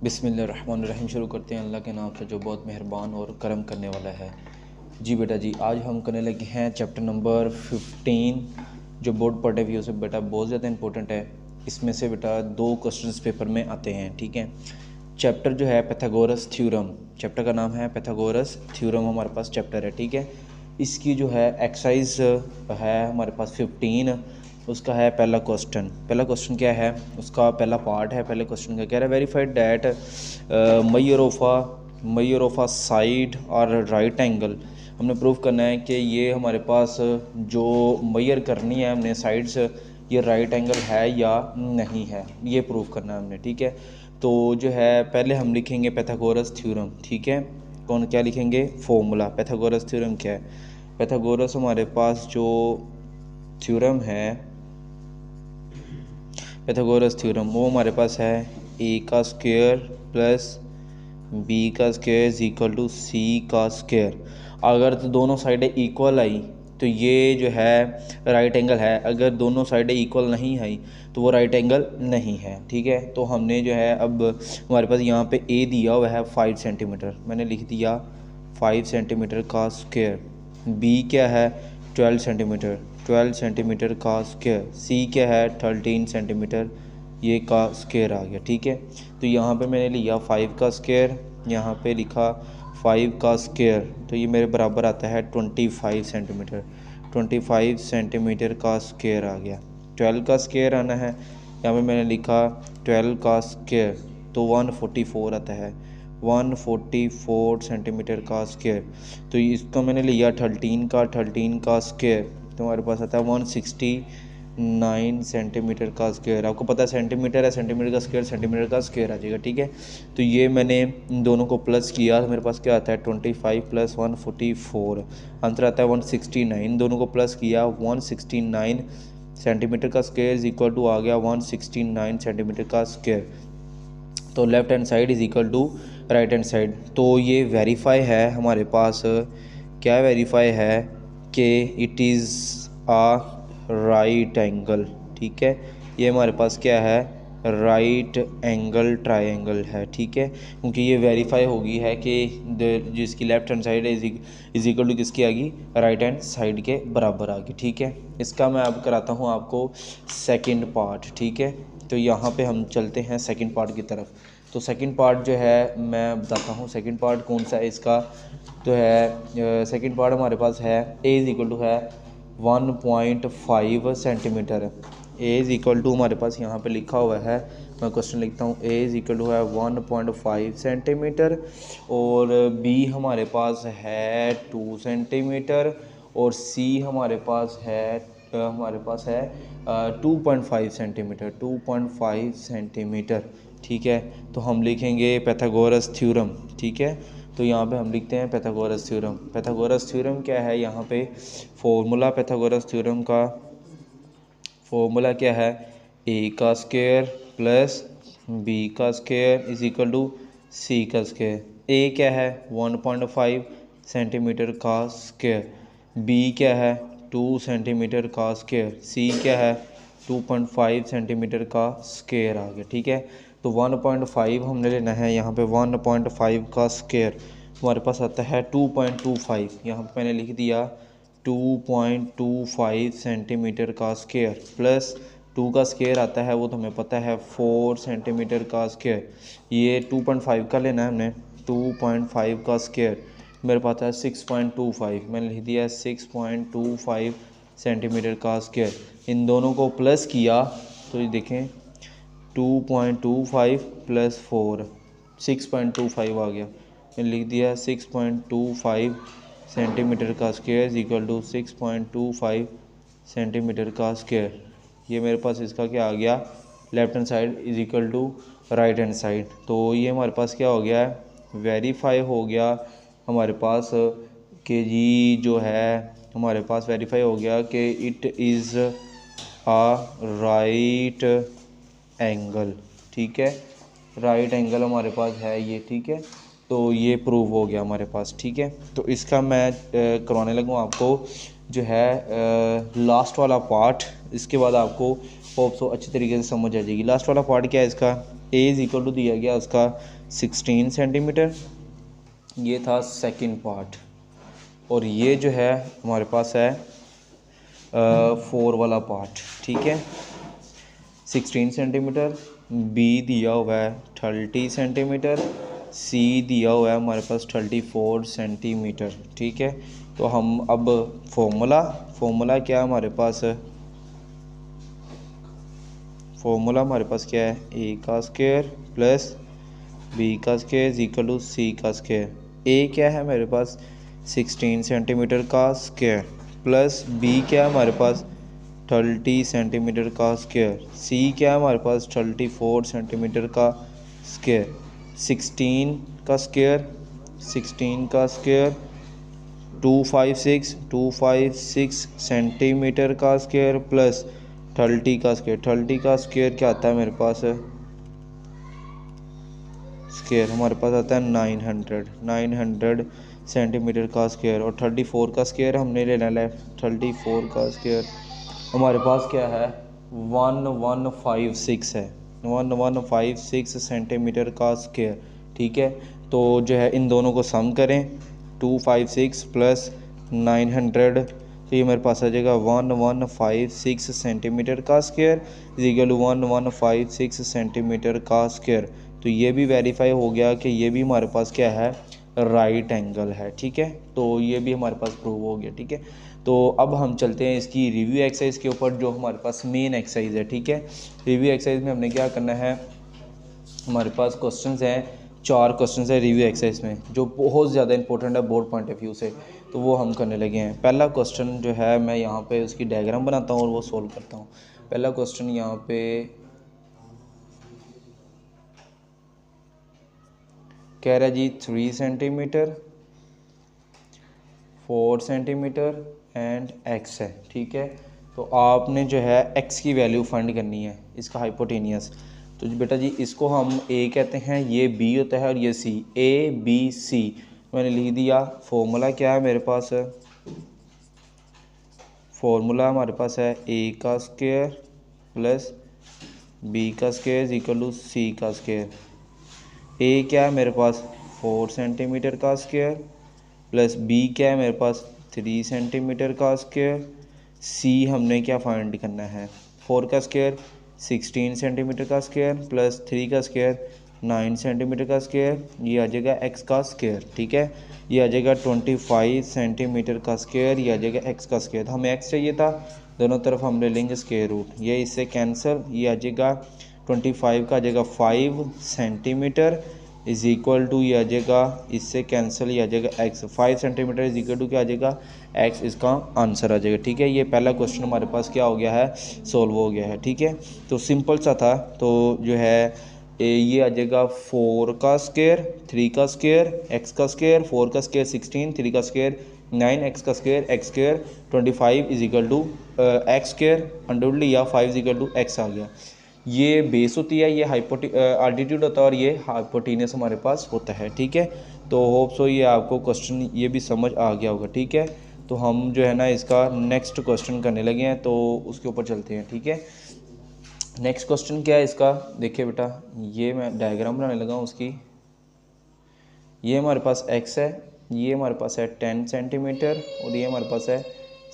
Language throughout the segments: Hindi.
बिस्मिल्लाहिर्रहमानिर्रहीम। शुरू करते हैं अल्लाह के नाम से जो बहुत मेहरबान और करम करने वाला है। जी बेटा जी, आज हम करने लगे हैं चैप्टर नंबर 15 जो बोर्ड पॉइंट ऑफ व्यू से बेटा बहुत ज़्यादा इंपॉर्टेंट है। इसमें से बेटा 2 क्वेश्चंस पेपर में आते हैं, ठीक है। चैप्टर जो है पैथागोरस थ्योरम, चैप्टर का नाम है पैथागोरस थ्योरम, हमारे पास चैप्टर है, ठीक है। इसकी जो है एक्सरसाइज है हमारे पास 15, उसका है पहला क्वेश्चन क्या है, उसका पहला पार्ट है। पहले क्वेश्चन का कह रहा है verified that measure of a side और राइट एंगल। हमने प्रूव करना है कि ये हमारे पास जो मेजर करनी है हमने साइड्स, ये राइट एंगल है या नहीं है, ये प्रूव करना है हमने, ठीक है। तो जो है पहले हम लिखेंगे पैथागोरस थ्योरम, ठीक है। कौन क्या लिखेंगे, फॉर्मूला। पैथागोरस थ्योरम क्या है, पैथागोरस हमारे पास जो थ्योरम है, पैथागोरस थ्योरम वो हमारे पास है ए का स्क्वायर प्लस बी का स्क्वायर इज इक्वल टू सी का स्क्वायर। अगर तो दोनों साइडें इक्वल आई तो ये जो है राइट एंगल है, अगर दोनों साइडें इक्वल नहीं आई तो वो राइट एंगल नहीं है, ठीक है। तो हमने जो है अब हमारे पास यहाँ पे ए दिया हुआ है 5 सेंटीमीटर, मैंने लिख दिया 5 सेंटीमीटर का स्क्वायर। बी क्या है 12 सेंटीमीटर का स्क्वायर। सी क्या है 13 सेंटीमीटर ये का स्क्वायर आ गया, ठीक है। तो यहाँ पे मैंने लिया 5 का स्क्वायर, यहाँ पे लिखा 5 का स्क्वायर, तो ये मेरे बराबर आता है 25 सेंटीमीटर। 25 सेंटीमीटर का स्क्वायर आ गया। 12 का स्क्वायर आना है, यहाँ पे मैंने लिखा 12 का स्क्वायर, तो 144 आता है, 144 सेंटीमीटर का स्क्वायर। तो इसका मैंने लिया 13 का स्क्वायर, तो हमारे पास आता है 169 सेंटीमीटर का स्क्वायर। आपको पता है सेंटीमीटर है, सेंटीमीटर का स्क्वायर आ जाएगा, ठीक है। तो ये मैंने इन दोनों को प्लस किया तो मेरे पास क्या आता है 25 प्लस 144, आंसर आता है 169। दोनों को प्लस किया 169 सेंटीमीटर का स्क्वायर इज इक्वल टू आ गया 169 सेंटीमीटर का स्क्वायर। तो left hand side is equal to right hand side. तो ये वेरीफाई है हमारे पास, क्या वेरीफाई है कि it is a right angle, ठीक है। ये हमारे पास क्या है, राइट एंगल ट्रायंगल है, ठीक है। क्योंकि ये वेरीफाई होगी है कि जिसकी लेफ्ट हैंड साइड है इज इक्वल टू किसकी आ गई, राइट हैंड साइड के बराबर आ गई, ठीक है। इसका मैं अब कराता हूँ आपको सेकंड पार्ट, ठीक है। तो यहाँ पे हम चलते हैं सेकंड पार्ट की तरफ। तो सेकंड पार्ट जो है मैं बताता हूँ सेकंड पार्ट कौन सा है इसका। तो है सेकंड पार्ट हमारे पास है ए इज़ इक्वल टू है 1.5 centimetre. A is equal to हमारे पास यहाँ पे लिखा हुआ है, मैं क्वेश्चन लिखता हूँ, ए इज़ इक्वल टू है 1.5 सेंटीमीटर, और बी हमारे पास है 2 सेंटीमीटर, और सी हमारे पास है 2.5 सेंटीमीटर, 2.5 सेंटीमीटर, ठीक है। तो हम लिखेंगे पैथागोरस थ्योरम, ठीक है। तो यहाँ पे हम लिखते हैं पैथागोरस थ्योरम। पैथागोरस थ्योरम क्या है, यहाँ पे फॉर्मूला पैथागोरस थ्योरम का फॉर्मूला क्या है, ए का स्क्वायर प्लस बी का स्क्वायर इज इक्वल टू सी का स्क्वायर। ए क्या है 1.5 सेंटीमीटर का स्क्वायर, बी क्या है 2 सेंटीमीटर का स्क्वायर, सी क्या है 2.5 सेंटीमीटर का स्क्वायर आ गया, ठीक है। तो 1.5 हमने लेना है, यहाँ पे 1.5 का स्क्वायर हमारे पास आता है 2.25, यहाँ पे मैंने लिख दिया 2.25 सेंटीमीटर का स्क्वायर, प्लस 2 का स्क्वायर आता है वो तो हमें पता है 4 सेंटीमीटर का स्क्वायर। ये 2.5 का लेना है हमने, 2.5 का स्क्वायर मेरे पास है 6.25, मैंने लिख दिया 6.25 सेंटीमीटर का स्क्वायर। इन दोनों को प्लस किया तो ये देखें 2.25 प्लस 4 6.25 आ गया, मैंने लिख दिया 6.25 सेंटीमीटर का square is equal to 6.25 centimetre का स्क्वायर। ये मेरे पास इसका क्या आ गया, left hand side is equal to right hand side. तो ये हमारे पास क्या हो गया है, वेरीफाई हो गया हमारे पास कि जी जो है हमारे पास वेरीफाई हो गया कि it is a right angle, ठीक है। राइट एंगल हमारे पास है ये, ठीक है। तो ये प्रूव हो गया हमारे पास, ठीक है। तो इसका मैं करवाने लगूँ आपको जो है लास्ट वाला पार्ट, इसके बाद आपको होप सो अच्छी तरीके से समझ आ जाएगी। लास्ट वाला पार्ट क्या है इसका, ए इज़ इक्वल टू दिया गया उसका 16 सेंटीमीटर, ये था सेकंड पार्ट। और ये जो है हमारे पास है 4 वाला पार्ट, ठीक है। 16 सेंटीमीटर, बी दिया हुआ है 30 सेंटीमीटर, सी दिया हुआ है हमारे पास 34 सेंटीमीटर, ठीक है। तो हम अब फॉर्मूला क्या है हमारे पास, फॉर्मूला हमारे पास क्या है, ए का स्क्वायर प्लस बी का स्क्वायर इज इक्वल टू सी का स्क्वायर। ए क्या है मेरे पास 16 सेंटीमीटर का स्क्वायर, प्लस बी क्या है हमारे पास 30 सेंटीमीटर का स्क्वायर, सी क्या है हमारे पास 34 सेंटीमीटर का स्क्वायर। 16 का स्क्वायर 256 सेंटीमीटर का स्क्वायर प्लस 30 का स्क्वायर क्या आता है मेरे पास, स्क्वायर हमारे पास आता है 900 सेंटीमीटर का स्क्वायर। और 34 का स्क्वायर हमने लेना है, 34 का स्क्वायर हमारे पास क्या है 1156 है, 1156 सेंटीमीटर का स्क्वायर, ठीक है। तो जो है इन दोनों को सम करें, 256 प्लस 900, तो ये मेरे पास आ जाएगा 1156 सेंटीमीटर का square is equal to 1156 centimetre का स्क्वायर। तो ये भी वेरीफाई हो गया कि ये भी हमारे पास क्या है, राइट एंगल है, ठीक है। तो ये भी हमारे पास प्रूव हो गया, ठीक है। तो अब हम चलते हैं इसकी रिव्यू एक्सरसाइज के ऊपर, जो हमारे पास मेन एक्सरसाइज है, ठीक है। रिव्यू एक्सरसाइज में हमने क्या करना है, हमारे पास क्वेश्चंस हैं, 4 क्वेश्चंस है रिव्यू एक्सरसाइज में, जो बहुत ज़्यादा इंपॉर्टेंट है बोर्ड पॉइंट ऑफ व्यू से, तो वो हम करने लगे हैं। पहला क्वेश्चन जो है मैं यहाँ पे उसकी डायग्राम बनाता हूँ और वो सोल्व करता हूँ। पहला क्वेश्चन यहाँ पे कह रहा है जी 3 सेंटीमीटर 4 सेंटीमीटर एंड x है, ठीक है। तो आपने जो है x की वैल्यू फाइंड करनी है, इसका हाइपोटेनियस। तो बेटा जी इसको हम a कहते हैं, ये b होता है और ये c, a b c मैंने लिख दिया। फॉर्मूला क्या है मेरे पास, फॉर्मूला हमारे पास है a का स्क्वायर प्लस b का square is equal to c का स्क्वायर। ए क्या है मेरे पास 4 सेंटीमीटर का स्क्वायर प्लस बी क्या है मेरे पास 3 सेंटीमीटर का स्क्वायर, सी हमने क्या फाइंड करना है 4 का स्क्वायर 16 सेंटीमीटर का स्क्वायर प्लस 3 का स्क्वायर 9 सेंटीमीटर का स्क्वायर, ये आ जाएगा एक्स का स्क्वायर, ठीक है। ये आ जाएगा 25 सेंटीमीटर का स्क्वायर, ये आ जाएगा एक्स का स्क्वायर। तो हमें एक्स चाहिए था, दोनों तरफ हम ले लेंगे स्क्वायर रूट, ये इससे कैंसिल, ये आ जाएगा 25 का आ जाएगा 5 सेंटीमीटर इज इक्वल टू, ये आ जाएगा इससे कैंसिल, ये आ जाएगा x, 5 centimetre is equal to क्या आ जाएगा एक्स, इसका आंसर आ जाएगा, ठीक है। ये पहला क्वेश्चन हमारे पास क्या हो गया है, सोल्व हो गया है, ठीक है। तो सिंपल सा था। तो जो है ये आ जाएगा 4 का स्क्वायर 3 का स्क्वायर एक्स का स्क्वायर, 4 का स्क्वायर 16, 3 का स्क्वायर 9, एक्स का square x square 25 is equal to x square under या 5 इज इक्वल टू एक्स आ गया। ये बेस होती है, ये आल्टीट्यूड होता है और ये हाइपोटेनियस हमारे पास होता है, ठीक है। तो होप सो ये आपको क्वेश्चन ये भी समझ आ गया होगा, ठीक है। तो हम जो है ना इसका नेक्स्ट क्वेश्चन करने लगे हैं, तो उसके ऊपर चलते हैं, ठीक है। नेक्स्ट क्वेश्चन क्या है इसका, देखिए बेटा ये मैं डायग्राम बनाने लगा हूँ उसकी। ये हमारे पास x है, ये हमारे पास है 10 सेंटीमीटर और ये हमारे पास है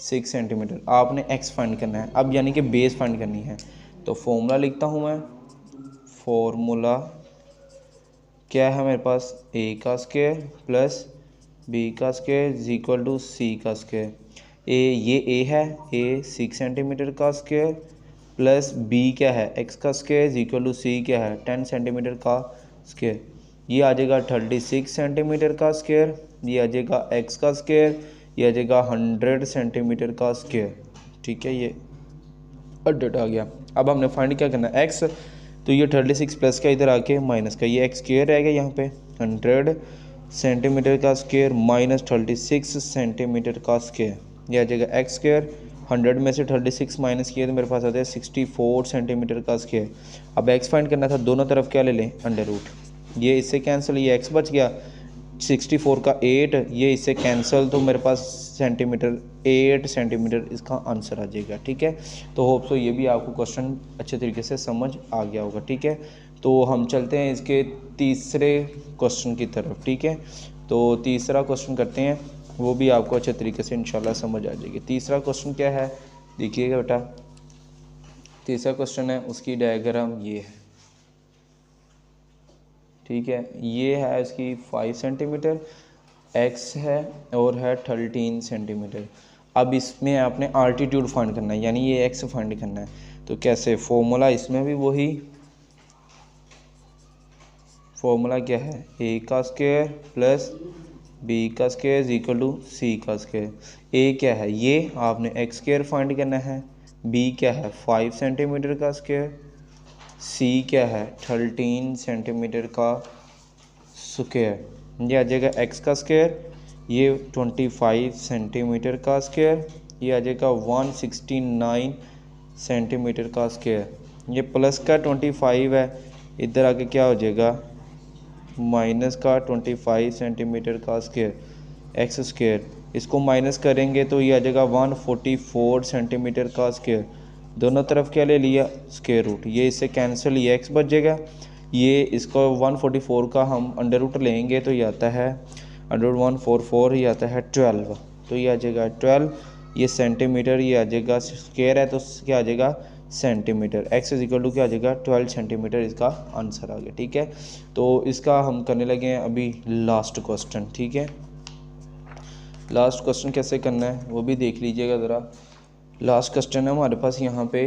6 सेंटीमीटर। आपने x फाइंड करना है अब, यानी कि बेस फाइंड करनी है। तो फॉर्मूला लिखता हूँ मैं, फॉर्मूला क्या है मेरे पास a का स्क्वायर प्लस b का square is equal to c का स्क्वायर। ये a है, a 6 सेंटीमीटर का स्क्वायर प्लस b क्या है x का square is equal to c क्या है 10 सेंटीमीटर का स्क्वायर। ये आ जाएगा 36 सेंटीमीटर का स्क्वायर, ये आ जाएगा x का स्क्वायर, ये आ जाएगा 100 सेंटीमीटर का स्क्वायर, ठीक है। ये अड्डेट आ गया। अब हमने फाइंड क्या करना है x, तो ये 36 प्लस का इधर आके माइनस का, ये x स्क्वायर रहेगा यहाँ पे 100 सेंटीमीटर का स्क्वायर माइनस 36 सेंटीमीटर का स्क्वायर, ये आ जाएगा x स्क्वायर। 100 में से 36 माइनस किए तो मेरे पास आता है 64 सेंटीमीटर का स्क्वायर। अब x फाइंड करना था, दोनों तरफ क्या ले लें अंडर रूट, ये इससे कैंसिल, ये x बच गया 64 का 8, ये इससे कैंसिल, तो मेरे पास सेंटीमीटर 8 सेंटीमीटर इसका आंसर आ जाएगा। ठीक है, तो होप सो ये भी आपको क्वेश्चन अच्छे तरीके से समझ आ गया होगा। ठीक है, तो हम चलते हैं इसके तीसरे क्वेश्चन की तरफ। ठीक है, तो तीसरा क्वेश्चन करते हैं, वो भी आपको अच्छे तरीके से इंशाल्लाह समझ आ जाएगी। तीसरा क्वेश्चन क्या है, देखिएगा बेटा। तीसरा क्वेश्चन है, उसकी डायग्राम ये है। ठीक है, ये है इसकी 5 सेंटीमीटर, एक्स है और है 13 सेंटीमीटर। अब इसमें आपने आल्टीट्यूड फाइंड करना है, यानी ये एक्स फाइंड करना है। तो कैसे, फॉर्मूला इसमें भी वही फॉर्मूला क्या है, ए का स्क्वायर प्लस बी का स्क्वायर इज इक्वल टू सी का स्क्वायर। ए क्या है, ये आपने एक्स स्क्वायर फाइंड करना है, बी क्या है 5 सेंटीमीटर का स्क्वायर, सी क्या है 13 सेंटीमीटर का स्क्वायर। ये आ जाएगा एक्स का स्क्वायर, ये 25 सेंटीमीटर का स्क्वायर, ये आ जाएगा 169 सेंटीमीटर का स्क्वायर। ये प्लस का 25 है, इधर आके क्या हो जाएगा माइनस का 25 सेंटीमीटर का स्क्वायर एक्स स्क्वायर। इसको माइनस करेंगे तो ये आ जाएगा 144 सेंटीमीटर का स्क्वायर। दोनों तरफ क्या ले लिया, स्क्वायर रूट, ये इससे कैंसिल, ये एक्स बच जाएगा। ये इसको 144 का हम अंडर रूट लेंगे तो ये आता है अंडर रूट 144, ये आता है 12, तो ये आ जाएगा 12। ये सेंटीमीटर, ये आ जाएगा स्क्वायर है तो क्या आ जाएगा centimetre. X is equal to क्या आ जाएगा 12 सेंटीमीटर, इसका आंसर आ गया। ठीक है, तो इसका हम करने लगे हैं अभी लास्ट क्वेश्चन। ठीक है, लास्ट क्वेश्चन कैसे करना है वो भी देख लीजिएगा ज़रा। लास्ट क्वेश्चन है हमारे पास, यहाँ पे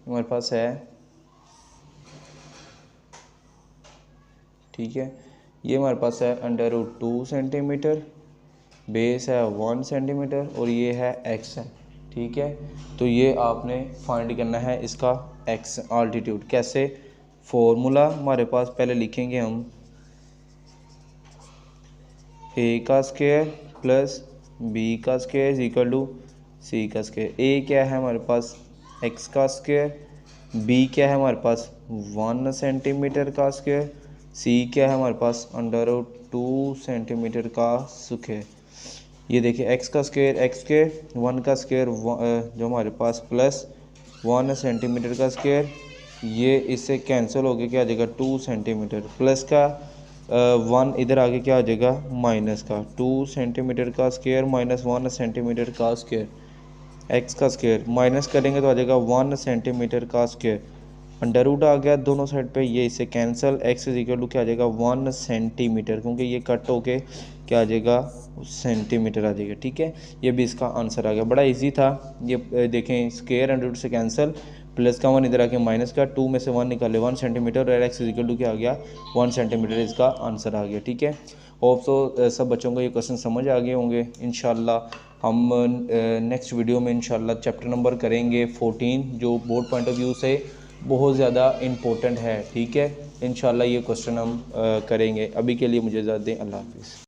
हमारे पास है, ठीक है, ये हमारे पास है अंडर रूट 2 सेंटीमीटर, बेस है 1 सेंटीमीटर और ये है एक्स है। ठीक है, तो ये आपने फाइंड करना है इसका एक्स आल्टीट्यूड। कैसे, फॉर्मूला हमारे पास पहले लिखेंगे हम, ए का स्क्वायर प्लस बी का स्क्वायर इज इक्वल टू सी का स्क्वायर। ए क्या है हमारे पास एक्स का स्क्वायर, बी क्या है हमारे पास 1 सेंटीमीटर का स्क्वायर, सी क्या है हमारे पास अंडर रूट 2 सेंटीमीटर का स्क्वायर। ये देखिए एक्स का स्क्वायर एक्स स्क्वायर, 1 का स्क्वायर जो हमारे पास प्लस 1 सेंटीमीटर का स्क्वायर, ये इससे कैंसिल हो गया, क्या आ जाएगा 2 सेंटीमीटर, प्लस का 1 इधर आगे क्या आ जाएगा माइनस का 2 सेंटीमीटर का स्क्वायर माइनस 1 सेंटीमीटर का स्क्वायर। एक्स का स्क्वायर माइनस करेंगे तो आ जाएगा 1 सेंटीमीटर का स्क्वायर, अंडर रूट आ गया दोनों साइड पे, ये इससे cancel, x is equal to क्या आ जाएगा 1 सेंटीमीटर, क्योंकि ये कट होके क्या आ जाएगा सेंटीमीटर आ जाएगा। ठीक है, ये भी इसका आंसर आ गया, बड़ा इजी था। ये देखें स्क्वायर अंडर रूट से कैंसिल, प्लस का 1 इधर आके माइनस का 2 में से 1 निकाले 1 सेंटीमीटर और एक्स इज इक्वल टू क्या आ गया 1 सेंटीमीटर, इसका आंसर आ गया। ठीक है, होप सो सब बच्चों को ये क्वेश्चन समझ आ गए होंगे। इंशाल्लाह हम नेक्स्ट वीडियो में इंशाल्लाह चैप्टर नंबर करेंगे 14, जो बोर्ड पॉइंट ऑफ व्यू से बहुत ज़्यादा इम्पोर्टेंट है। ठीक है, इंशाल्लाह ये क्वेश्चन हम करेंगे। अभी के लिए मुझे इजाज़त दें, अल्लाह हाफिज़।